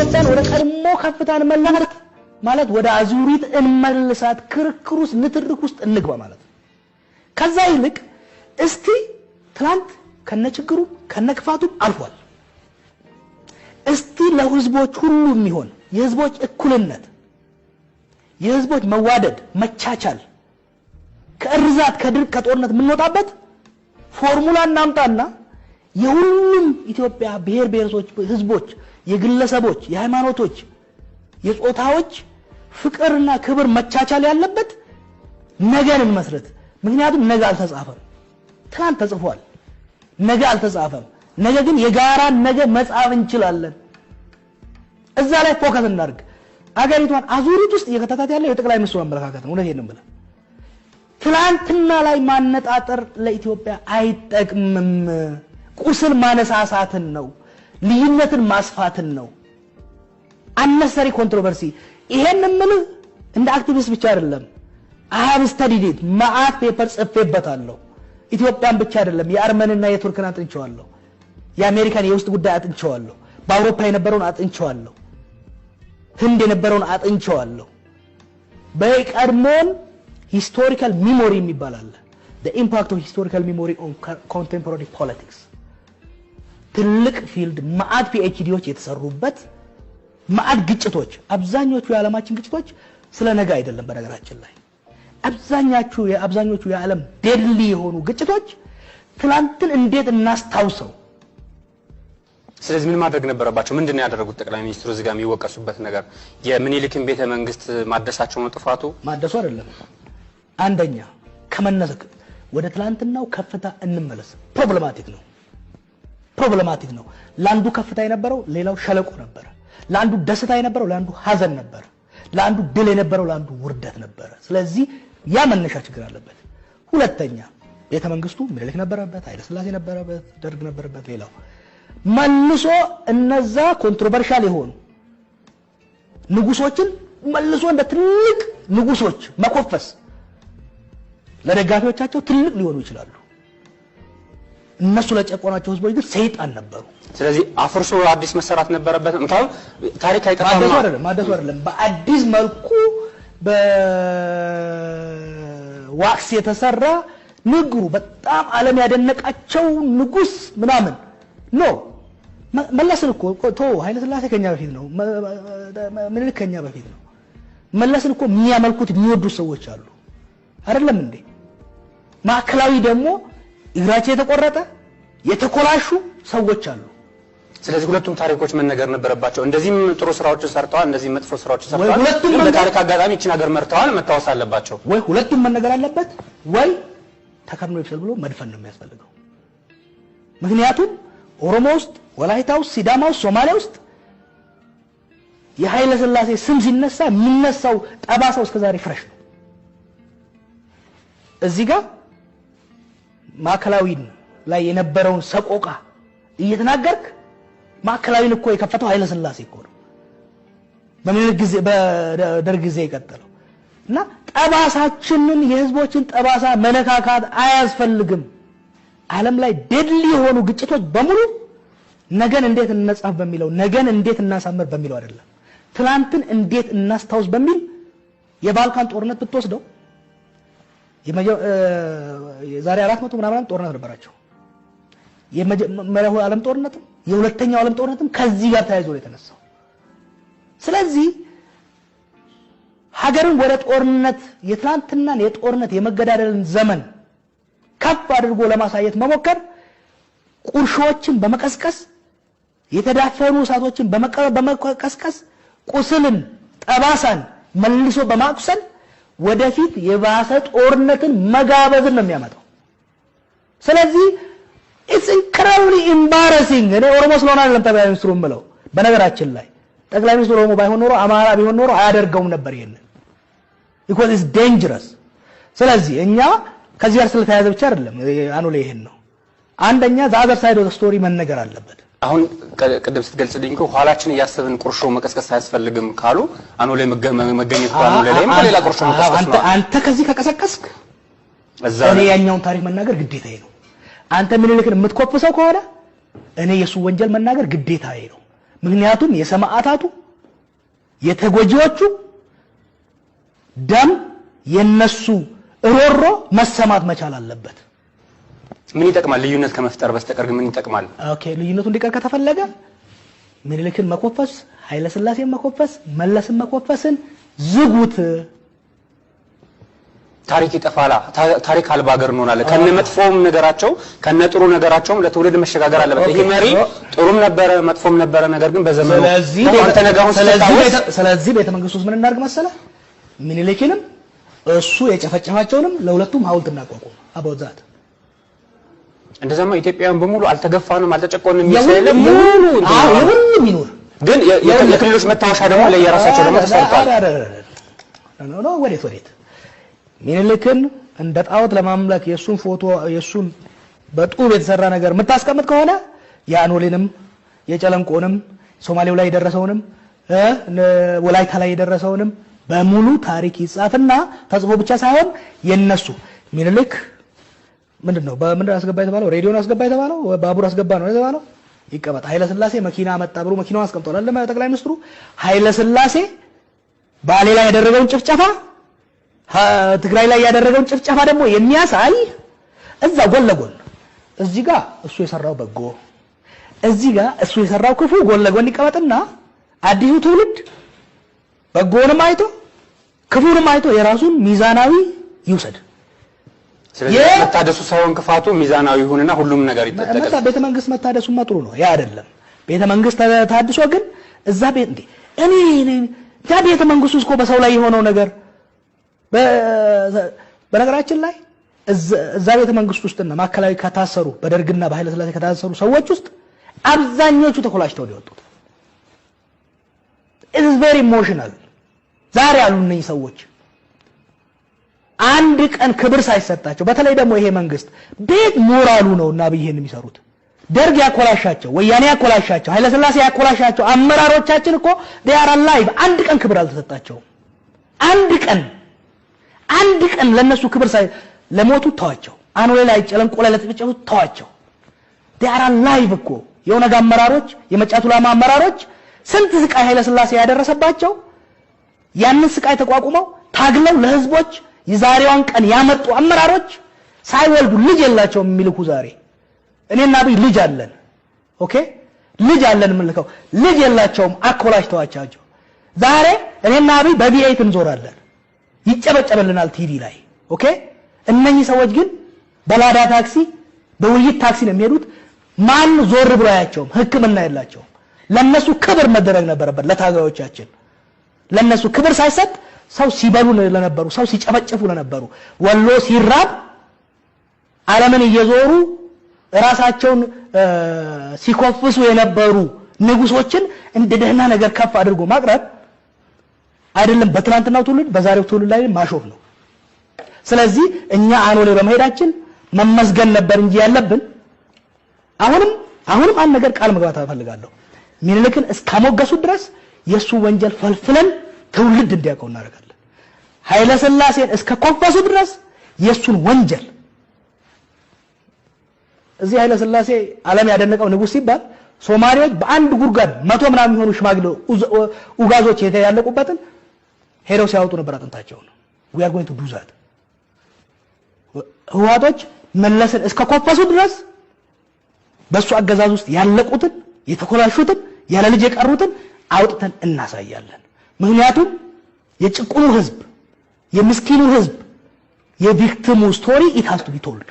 ኢትዮጵያን ወደ ቀድሞ ከፍታን መላለት ማለት ወደ አዙሪት እንመልሳት ክርክሩስ ንትርክ ውስጥ እንግባ ማለት ከዛ ይልቅ እስቲ ትላንት ከነችግሩ ከነክፋቱ አልፏል እስቲ ለህዝቦች ሁሉ የሚሆን የህዝቦች እኩልነት የህዝቦች መዋደድ መቻቻል ከእርዛት ከድርቅ ከጦርነት ምንወጣበት ፎርሙላ እናምጣና የሁሉም ኢትዮጵያ ብሔር ብሔረሰቦች ህዝቦች የግለሰቦች የሃይማኖቶች የጾታዎች ፍቅርና ክብር መቻቻል ያለበት ነገን መስረት ምክንያቱም ነገ አልተጻፈም ትላንት ተጽፏል ነገ አልተጻፈም ነገ ግን የጋራ ነገ መጻፍ እንችላለን እዛ ላይ ፎከስ እናርግ አገሪቷን አዙሪት ውስጥ የከተታት ያለው የጠቅላይ ሚኒስትሩ አመለካከት ነው እውነት ነው ብለ ትላንትና ላይ ማነጣጠር ለኢትዮጵያ አይጠቅምም ቁስል ማነሳሳትን ነው ልዩነትን ማስፋትን ነው unnecessary controversy ይሄን ምን እንደ አክቲቪስት ብቻ አይደለም I have studied it ማአት ፔፐር ጽፌበታለሁ ኢትዮጵያን ብቻ አይደለም የአርመንና የቱርክን አጥንቸዋለሁ የአሜሪካን የውስጥ ጉዳይ አጥንቸዋለሁ በአውሮፓ የነበረውን አጥንቸዋለሁ ህንድ የነበረውን አጥንቸዋለሁ በቀድሞን historical memory የሚባላል the impact of historical memory on contemporary politics ትልቅ ፊልድ ማአት PhDዎች የተሰሩበት ማአት ግጭቶች አብዛኞቹ የዓለማችን ግጭቶች ስለ ነገ አይደለም በነገራችን ላይ አብዛኞቹ የዓለም ዴድሊ የሆኑ ግጭቶች ትላንትን እንዴት እናስታውሰው ስለዚህ ምን ማድረግ ነበረባቸው ምንድነው ያደረጉት ጠቅላይ ሚኒስትሩ እዚህ ጋር የሚወቀሱበት ነገር የምኒልክን ቤተ መንግስት ማደሳቸው ነው ጥፋቱ ማደሱ አይደለም አንደኛ ከመነዘክ ወደ ትላንትናው ከፍታ እንመለስ ፕሮብሌማቲክ ነው ላንዱ ከፍታ የነበረው ሌላው ሸለቆ ነበር ላንዱ ደስታ የነበረው ላንዱ ሐዘን ነበር ላንዱ ድል የነበረው ላንዱ ውርደት ነበር ስለዚህ ያ መነሻ ችግር አለበት ሁለተኛ ቤተ መንግስቱ ምኒልክ ነበረበት ኃይለ ሥላሴ ነበረበት ደርግ ነበረበት ሌላው መልሶ እነዛ ኮንትሮቨርሻል የሆኑ ንጉሶችን መልሶ እንደ ትልቅ ንጉሶች መኮፈስ ለደጋፊዎቻቸው ትልቅ ሊሆኑ ይችላሉ እነሱ ለጨቆናቸው ህዝቦች ግን ሰይጣን ነበሩ ስለዚህ አፍርሶ አዲስ መሰራት ነበረበት እንታው ታሪክ አይተፋማ ማደሱ አይደለም በአዲስ መልኩ በዋክስ የተሰራ ንግሩ በጣም ዓለም ያደነቃቸው ንጉስ ምናምን ኖ መለስን እኮ ኃይለ ሥላሴ ከኛ በፊት ነው ምኒልክ ከኛ በፊት ነው መለስን እኮ የሚያመልኩት የሚወዱ ሰዎች አሉ አይደለም እንዴ ማዕከላዊ ደግሞ እግራቸው የተቆረጠ የተኮላሹ ሰዎች አሉ ስለዚህ ሁለቱም ታሪኮች መነገር ነበረባቸው እንደዚህም ጥሩ ስራዎችን ሰርተዋል እንደዚህም መጥፎ ስራዎችን ሰርተዋል በታሪክ አጋጣሚ እቺ ነገር መርተዋል መታወስ አለባቸው ወይ ሁለቱም መነገር አለበት ወይ ተከርኖ ይፈል ብሎ መድፈን ነው የሚያስፈልገው ምክንያቱም ኦሮሞ ውስጥ ወላይታ ውስጥ ሲዳማ ውስጥ ሶማሊያ ውስጥ የኃይለ ሥላሴ ስም ሲነሳ የሚነሳው ጠባሳው እስከዛሬ ፍረሽ ነው እዚህ ጋር ማዕከላዊን ላይ የነበረውን ሰቆቃ እየተናገርክ ማዕከላዊን እኮ የከፈተው ኃይለ ሥላሴ እኮ ነው በምኒልክ ጊዜ በደርግ ጊዜ የቀጠለው እና ጠባሳችንን የህዝቦችን ጠባሳ መነካካት አያስፈልግም ዓለም ላይ ዴድሊ የሆኑ ግጭቶች በሙሉ ነገን እንዴት እንጻፍ በሚለው ነገን እንዴት እናሳምር በሚለው አይደለም ትላንትን እንዴት እናስታውስ በሚል የባልካን ጦርነት ብትወስደው የዛሬ 400 ምናምን ጦርነት ነበራቸው የመጀመሪያው ዓለም ጦርነት የሁለተኛው ዓለም ጦርነትም ከዚህ ጋር ተያይዞ ነው የተነሳው ስለዚህ ሀገርን ወደ ጦርነት የትላንትናን የጦርነት የመገዳደልን ዘመን ከፍ አድርጎ ለማሳየት መሞከር ቁርሾችን በመቀስቀስ የተዳፈኑ እሳቶችን በመቀስቀስ ቁስልን ጠባሳን መልሶ በማቁሰል ወደፊት የባሰ ጦርነትን መጋበዝን ነው የሚያመጣው ስለዚህ it's incredibly embarrassing እኔ ኦሮሞ ስለሆነ አይደለም ጠቅላይ ሚኒስትሩ ምለው በነገራችን ላይ ጠቅላይ ሚኒስትሩ ኦሮሞ ባይሆን ኖሮ አማራ ቢሆን ኖሮ አያደርገውም ነበር ይሄንን because it's dangerous ስለዚህ እኛ ከዚህ ጋር ስለተያያዘ ብቻ አይደለም አኑ ላይ ይሄን ነው አንደኛ the other side of the story መነገር አለበት አሁን ቀደም ስትገልጽልኝ እኮ ኋላችን ያሰብን ቁርሾ መቀስቀስ አያስፈልግም ካሉ አኑ ላይ መገኘት ካሉ ለሌላ ሌላ ቁርሾ መቀስቀስ ነው አንተ ከዚህ ከቀሰቀስክ እኔ ያኛውን ታሪክ መናገር ግዴታዬ ነው አንተ ምኒልክን የምትኮፍሰው ከሆነ እኔ የሱ ወንጀል መናገር ግዴታዬ ነው ምክንያቱም የሰማዕታቱ የተጎጂዎቹ ደም የነሱ ሮሮ መሰማት መቻል አለበት። ምን ይጠቅማል? ልዩነት ከመፍጠር በስተቀር ግን ምን ይጠቅማል? ኦኬ ልዩነቱ እንዲቀር ከተፈለገ ምኒልክን መኮፈስ፣ ኃይለ ሥላሴን መኮፈስ፣ መለስን መኮፈስን ዝጉት። ታሪክ ይጠፋላ። ታሪክ አልባ ሀገር እንሆናለን። ከነ መጥፎም ነገራቸው ከነ ጥሩ ነገራቸውም ለትውልድ መሸጋገር አለበት። ይሄ መሪ ጥሩም ነበረ መጥፎም ነበረ፣ ነገር ግን በዘመኑ ስለዚህ ቤተ መንግስት ውስጥ ምን እናድርግ መሰለ? ምኒልክንም እሱ የጨፈጨፋቸውንም ለሁለቱም ሐውልት እናቋቁም። አቦዛት እንደዛማ ኢትዮጵያውያን በሙሉ አልተገፋንም አልተጨቆንም ይሰለ ሙሉ የሁሉም ይኖር። ግን የክልሎች መታወሻ ደግሞ ለየራሳቸው ደግሞ ተሰርቷል። ነው ወዴት ምኒልክን እንደ ጣዖት ለማምለክ የሱን ፎቶ የሱን በጡብ የተሰራ ነገር የምታስቀምጥ ከሆነ የአኖሌንም የጨለንቆንም ሶማሌው ላይ የደረሰውንም ወላይታ ላይ የደረሰውንም በሙሉ ታሪክ ይጻፍና ተጽፎ ብቻ ሳይሆን የነሱ ምኒልክ ምንድነው በምን አስገባ የተባለው? ሬዲዮን አስገባ የተባለው? ባቡር አስገባ ነው የተባለው? ይቀመጥ። ኃይለ ሥላሴ መኪና መጣ ብሎ መኪናውን አስቀምጧል አይደል? ጠቅላይ ሚኒስትሩ ኃይለ ሥላሴ ባሌ ላይ ያደረገውን ጭፍጨፋ ትግራይ ላይ ያደረገውን ጭፍጨፋ ደግሞ የሚያሳይ እዛ ጎን ለጎን እዚህ ጋር እሱ የሰራው በጎ እዚህ ጋር እሱ የሰራው ክፉ ጎን ለጎን ይቀመጥና አዲሱ ትውልድ በጎንም አይቶ ክፉንም አይቶ የራሱን ሚዛናዊ ይውሰድ። ስለዚህ መታደሱ ሳይሆን ክፋቱ ሚዛናዊ ይሁንና ሁሉም ነገር ይተጠቀም። ቤተ መንግስት መታደሱ ጥሩ ነው፣ ያ አይደለም። ቤተ መንግስት ታድሶ ግን እዛ ቤት እንዴ እኔ ያ ቤተ መንግስቱ እኮ በሰው ላይ የሆነው ነገር በነገራችን ላይ እዛ ቤተ መንግስት ውስጥና ማከላዊ ከታሰሩ በደርግና በኃይለ ሥላሴ ከታሰሩ ሰዎች ውስጥ አብዛኞቹ ተኮላሽተው የወጡት is very emotional። ዛሬ ያሉ እነዚህ ሰዎች አንድ ቀን ክብር ሳይሰጣቸው በተለይ ደግሞ ይሄ መንግስት ቤት ሞራሉ ነውና በይሄን የሚሰሩት ደርግ ያኮላሻቸው፣ ወያኔ ያኮላሻቸው፣ ኃይለ ሥላሴ ያኮላሻቸው አመራሮቻችን እኮ they are alive። አንድ ቀን ክብር አልተሰጣቸውም። አንድ ቀን ለነሱ ክብር ሳይ ለሞቱ ተዋቸው። አኖሌ ላይ ጨለንቆ ላይ ለተጨጨፉት ተዋቸው። they are alive እኮ የኦነግ አመራሮች የመጫቱላማ አመራሮች ስንት ስቃይ ኃይለ ሥላሴ ያደረሰባቸው ያንን ስቃይ ተቋቁመው ታግለው ለህዝቦች የዛሬዋን ቀን ያመጡ አመራሮች ሳይወልዱ ልጅ የላቸውም የሚልኩ ዛሬ እኔና አብይ ልጅ አለን። ኦኬ ልጅ አለን የምልከው ልጅ የላቸውም አኮላሽተዋቸው ዛሬ እኔና አብይ በቪኤት እንዞራለን፣ ይጨበጨበልናል ቲቪ ላይ። ኦኬ እነኚህ ሰዎች ግን በላዳ ታክሲ በውይይት ታክሲ ነው የሚሄዱት። ማን ዞር ብሎ ያያቸውም፣ ህክምና የላቸውም። ለነሱ ክብር መደረግ ነበረበት። ለታጋዮቻችን ለነሱ ክብር ሳይሰጥ ሰው ሲበሉ ለነበሩ ሰው ሲጨፈጨፉ ለነበሩ ወሎ ሲራብ ዓለምን እየዞሩ ራሳቸውን ሲኮፍሱ የነበሩ ንጉሶችን እንደ ደህና ነገር ከፍ አድርጎ ማቅረብ አይደለም በትናንትናው ትውልድ በዛሬው ትውልድ ላይ ማሾፍ ነው። ስለዚህ እኛ አኖሌ በመሄዳችን መመስገን ነበር እንጂ ያለብን አሁንም አንድ ነገር ቃል መግባት እፈልጋለሁ። ምኒልክን እስከሞገሱ ድረስ የሱ ወንጀል ፈልፍለን ትውልድ እንዲያውቀው እናደርጋለን። ኃይለ ሥላሴን እስከኮፈሱ ድረስ የሱን ወንጀል እዚህ ኃይለ ሥላሴ ዓለም ያደነቀው ንጉስ ሲባል ሶማሌዎች በአንድ ጉርጓድ 100 ምናምን የሚሆኑ ሽማግሌ ኡጋዞች ያለቁበትን ሄደው ሲያወጡ ነበር አጥንታቸውን። we are going to do that። ህዋቶች መለስን እስከኮፈሱ ድረስ በሱ አገዛዝ ውስጥ ያለቁትን የተኮላሹትን ያለ ልጅ የቀሩትን አውጥተን እናሳያለን። ምክንያቱም የጭቁኑ ህዝብ የምስኪኑ ህዝብ የቪክቲሙ ስቶሪ it has to be told።